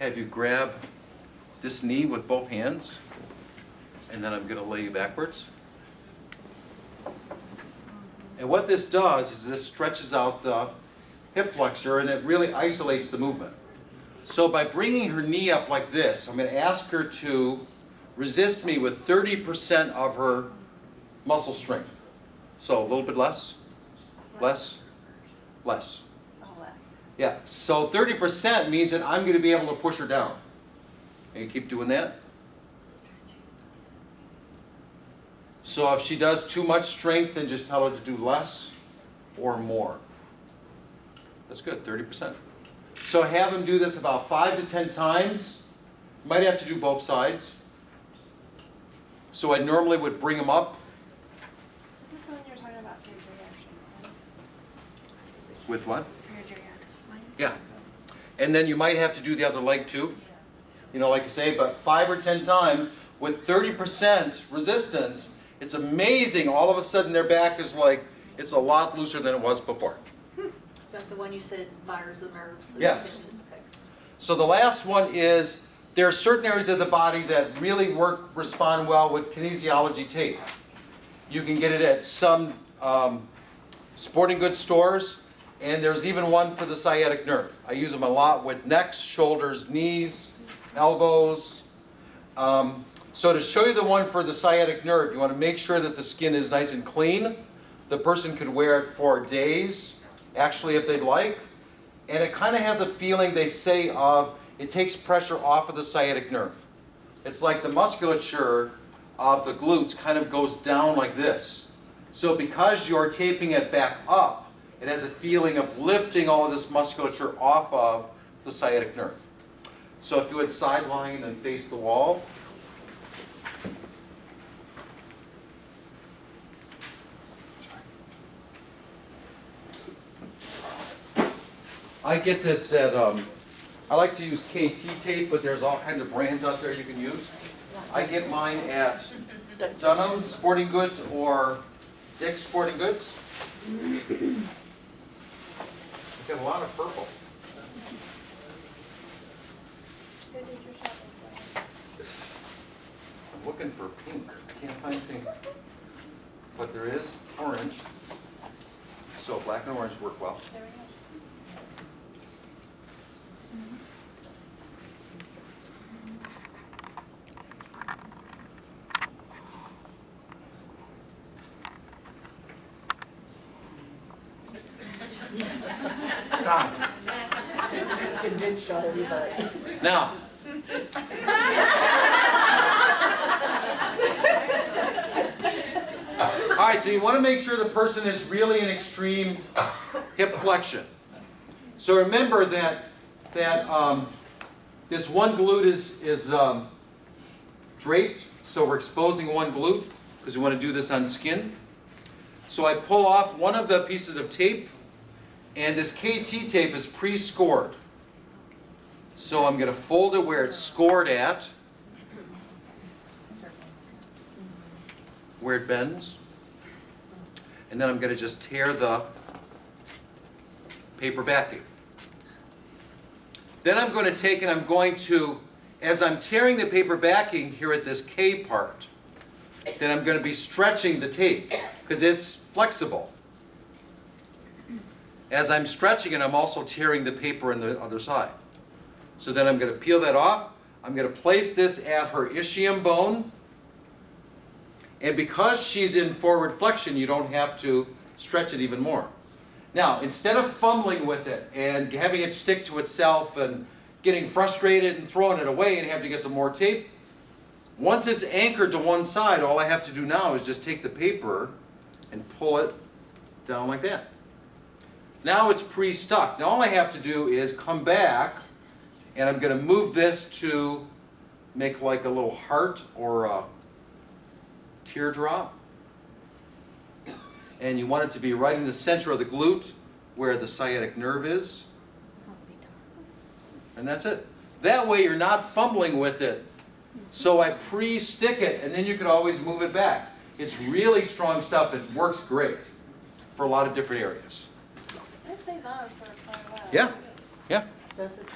have you grab this knee with both hands, and then I'm going to lay you backwards. And what this does is this stretches out the hip flexor, and it really isolates the movement. So by bringing her knee up like this, I'm going to ask her to resist me with 30% of her muscle strength. So a little bit less, less, less. Yeah, so 30% means that I'm going to be able to push her down. And you keep doing that. So if she does too much strength, then just tell her to do less or more. That's good, 30%. So have him do this about 5 to 10 times. You might have to do both sides. So I normally would bring him up. Is this the one you were talking about for your geriatric? With what? For your geriatric. Yeah. And then you might have to do the other leg too. You know, like I say, but 5 or 10 times with 30% resistance, it's amazing. All of a sudden their back is like, it's a lot looser than it was before. Is that the one you said fires the nerves? Yes. Okay. So the last one is, there are certain areas of the body that really respond well with kinesiology tape. You can get it at some sporting goods stores, and there's even one for the sciatic nerve. I use them a lot with necks, shoulders, knees, elbows. So to show you the one for the sciatic nerve, you want to make sure that the skin is nice and clean. The person could wear it for days, actually, if they'd like. And it kind of has a feeling, they say, of it takes pressure off of the sciatic nerve. It's like the musculature of the glutes kind of goes down like this. So because you're taping it back up, it has a feeling of lifting all of this musculature off of the sciatic nerve. So if you would sideline and face the wall. I get this at, I like to use KT tape, but there's all kinds of brands out there you can use. I get mine at Dunham's Sporting Goods or Dick's Sporting Goods. I've got a lot of purple. Who did your shopping for? I'm looking for pink. I can't find pink. But there is orange. So black and orange work well. There we go. Stop. It did show everybody. Now. All right, so you want to make sure the person is really in extreme hip flexion. So remember that this one glute is draped, so we're exposing one glute because we want to do this on skin. So I pull off one of the pieces of tape, and this KT tape is pre-scored. So I'm going to fold it where it's scored at, where it bends. And then I'm going to just tear the paper backing. Then I'm going to take and I'm going to, as I'm tearing the paper backing here at this K part, then I'm going to be stretching the tape because it's flexible. As I'm stretching it, I'm also tearing the paper on the other side. So then I'm going to peel that off. I'm going to place this at her ischium bone. And because she's in forward flexion, you don't have to stretch it even more. Now, instead of fumbling with it and having it stick to itself and getting frustrated and throwing it away and have to get some more tape, once it's anchored to one side, all I have to do now is just take the paper and pull it down like that. Now it's pre-stuck. Now all I have to do is come back, and I'm going to move this to make like a little heart or a teardrop. And you want it to be right in the center of the glute where the sciatic nerve is. And that's it. That way you're not fumbling with it. So I pre-stick it, and then you can always move it back. It's really strong stuff. It works great for a lot of different areas. It stays on for quite a while. Yeah, yeah. Does it?